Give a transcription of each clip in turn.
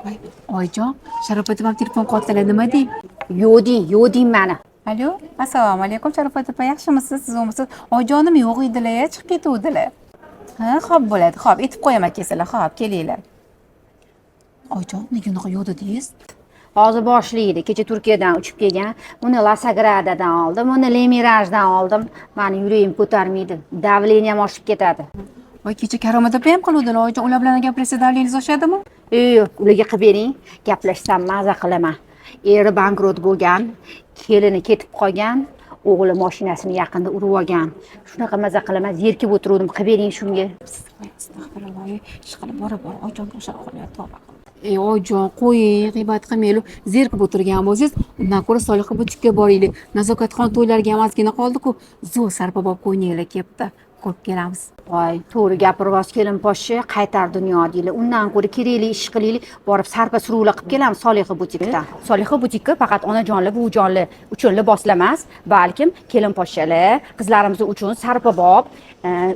Voy, oyijon, Sharopat opam telefon qotdilar, nima deng? Yo'q deng mani. Alo, assalomu alaykum Sharopat opa, yaxshimisiz? Siz bo'lmasiz? Oyijonim yo'q edilar, chiqib ketuvdilar. Ha, xo'p bo'ladi. Xo'p, aytib qo'yaman kelsalar. Xo'p, kelinglar. Oyijon, nega unaqa yo'q dedingiz? Hozir boshlaydi. Kecha Turkiyadan uchib kelgan. Uni Lasagrada'dan oldim, uni Lemirajdan oldim. Mani yuragim ko'tarmaydi. Davleniyam oshib ketadi. Voy, kecha Karomat opa ham qiluvdilar. Oyijon, ular bilan gaplashsa davlengiz oshadimi? Yo'q, ularga qilib bering. Gaplashsam maza qilaman. Eri bankrot bo'lgan, kelini ketib qolgan, o'g'li mashinasini yaqinda urib olgan. Shunaqa maza qilaman, zerikib o'tiruvdim. Qilib bering shunga. Astag'firulloh, ishqilib bora oyijon o'shab qolyapti. Tavba qildim. Oyijon, qo'ying, g'iybat qilmaylik. Zerikib o'tirgan bo'lsangiz, undan ko'ra Solixa butikka boraylik. Nazokatxon to'ylariga ham ozgina qoldi-ku, zo'r sarbobob qo'yninglar kelibdi. Ko'rib kelamiz. Voy, to'g'ri gapiribsiz kelin poshsha, qaytar dunyo deylar. Undan ko'ra kerakli ish qilaylik, borib sarpa suruvlar qilib kelamiz Solixa butikdan. Solixa butikka faqat onajonli, buvijonli uchun liboslar emas, balkim kelin poshshalar, qizlarimiz uchun sarpobob,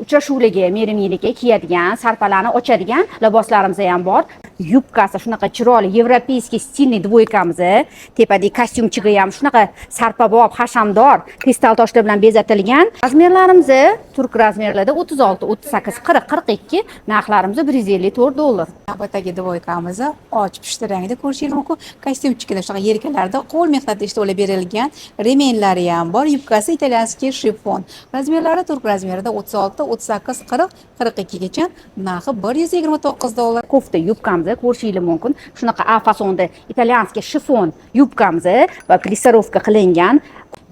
uchrashuvlarga, merimiylikka kiyadigan, sarpalarni ochadigan liboslarimiz ham bor. Yubkasi shunaqa chiroyli, yevropeyskiy stilniy dvoykamiz, tepadagi kostyumchiga ham shunaqa sarpobob, hashamdor, kristal toshlar bilan bezatilgan. Razmerlarimiz turk razmerlarda 36, 38, 40, 42, narxlarimiz $154. Navbatdagi dvoykamiz och pushti rangda ko'rishingiz mumkin. Kostyumchiklar shunaqa yelkalarda qo'l mehnati ishlovlar berilgan, remenlari ham bor. Yubkasi italyanskiy shifon. Razmerlari turk razmerida 36, 38, 40, 42 gacha. Narxi $129. Kofta yubkamiz ko'rishingiz mumkin. Shunaqa A fasonda italyanskiy shifon yubkamiz va plisarovka qilingan.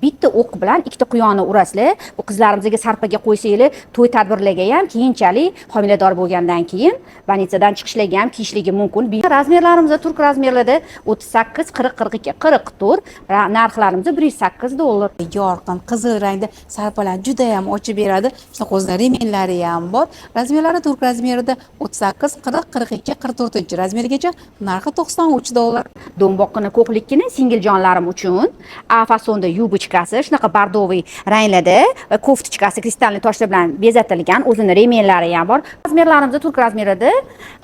Bitta o'q bilan ikkita quyonni urasizlar. Bu qizlarimizga sarpaga qo'ysanglar, to'y tadbirlarga ham, keyinchalik homilador bo'lgandan keyin banitsadan chiqishlarga ham kiyishligi mumkin. Razmerlarimiz turk razmerlarda 38, 40, 42, 44, narxlarimiz $108. Yorqin qizil rangda sarpalar juda ham ochib beradi. Shunaqa o'zida remenlari ham bor. Razmerlari turk razmerida 38, 40, 42, 44-razmergacha, narxi $93. Do'mboqqina ko'hlikkina singiljonlarim uchun A fasonda yubichkasi shunaqa bardoviy ranglarda va koftichkasi kristalniy toshlar bilan bezatilgan, o'zini remenlari ham bor. Razmerlarimiz turk razmerida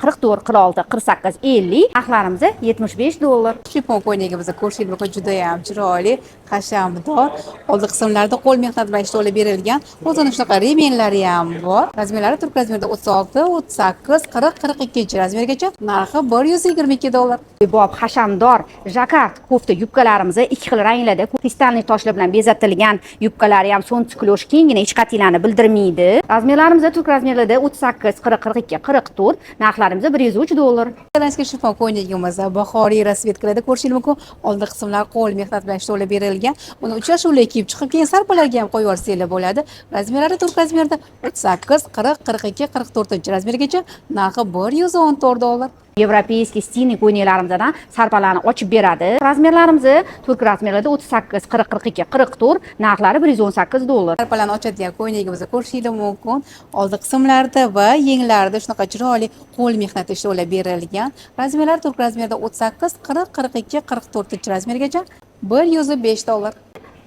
44, 46, 48, 50, narxlarimiz $75. Shifon ko'ylagimiz ko'rishingiz mumkin, juda ham chiroyli, hashamdor. Oldi qismlarida qo'l mehnati bilan ishlovlar berilgan. O'zini shunaqa remenlari ham bor. Razmerlari turk razmerida 36, 38, 40, 42-razmergacha, narxi $122. Bob hashamdor jakart kofta yubkalarimiz ikki xil ranglarda kristalniy toshlar bilan bezatilgan. Yubkalari ham so'ng tiklosh kengina hech qatiylarni bildirmaydi. Razmerlarimiz turk razmerlarda 38, 40, 42, 44, narxlarimiz $103. Italyanskiy shifon ko'ylagimiz bahoriy rasvetkalarda ko'rishingiz mumkin. Oldi qismlar qo'l mehnati bilan ishlovlar berilgan. Uni uchrashuvlarga kiyib chiqib, keyin sarpalarga ham qo'yib yuborsanglar bo'ladi. Razmerlari turk razmerida 38, 40, 42, 44-razmergacha, narxi $114. Yevropeyskiy stilniy ko'ylaklarimizni sarpalarni ochib beradi. Razmerlarimiz turk razmerlarda 38, 40, 42, 44, narxlari $118. Sarpalarni ochadigan ko'ylagimizni ko'rishingiz mumkin. Oldi qismlarida va yenglarida shunaqa chiroyli qo'l mehnati ishlovlar berilgan. Razmerlar turk razmerida 38, 40, 42, 44-razmergacha, $105.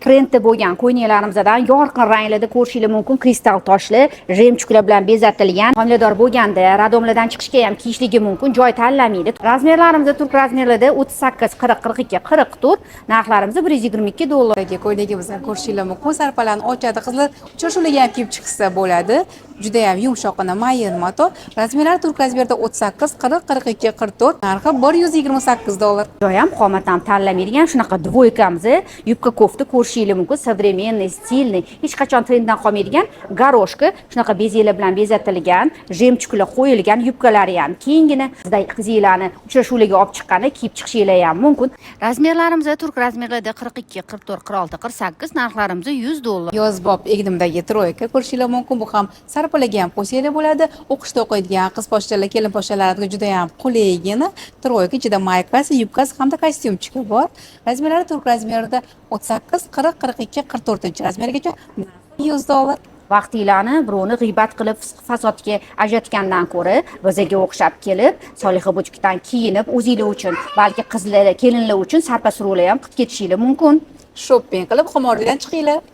Trendda bo'lgan ko'ylaklarimizni yorqin ranglarda ko'rishingiz mumkin. Kristal toshli, remchuklar bilan bezatilgan. Homilador bo'lganda radomlardan chiqishga ham kiyishligi mumkin, joy tanlamaydi. Razmerlarimiz turk razmerlarda 38, 40, 42, 44, narxlarimiz $122. Ko'ylagimizni ko'rishingiz mumkin. Sarpalarni ochadi qizlar, uchrashuvlarga ham kiyib chiqsa bo'ladi. Juda ham yumshoqqina mayin mato. Razmerlari turk razmerida 38, 40, 42, 44, narxi $128. Joy ham qomat ham tanlamaydigan shunaqa dvoykamiz, yubka kofta ko'rishingiz mumkin, современный, stilniy, hech qachon trenddan qolmaydigan garoshka, shunaqa bezaklar bilan bezatilgan, jemchuklar qo'yilgan, yubkalari ham kengina. Sizday qizinglarni uchrashuvlarga olib chiqqanda kiyib chiqishinglar ham mumkin. Razmerlarimiz turk razmerlarda 42, 44, 46, 48, narxlarimiz $100. Yozbob egnimdagi troyka ko'rishingiz mumkin. Bu ham sarpalarga ham qo'ysanglar bo'ladi. O'qishda o'qiydigan qiz poshshalar, kelin poshshalarga juda ham qulaygina troyka, ichida maykasi, yubkasi hamda kostyumchiki bor. Razmerlari turk razmerida 38, 40, 42, 44-razmergacha, $100. Vaqtinglarni birovni g'iybat qilib fasodga ajratgandan ko'ra, bizga o'xshab kelib, Solixa butikdan kiyinib, o'zinglar uchun, balki qizlar, kelinlar uchun sarpa suruvlar ham qilib ketishinglar mumkin. Shopping qilib xumordan chiqinglar.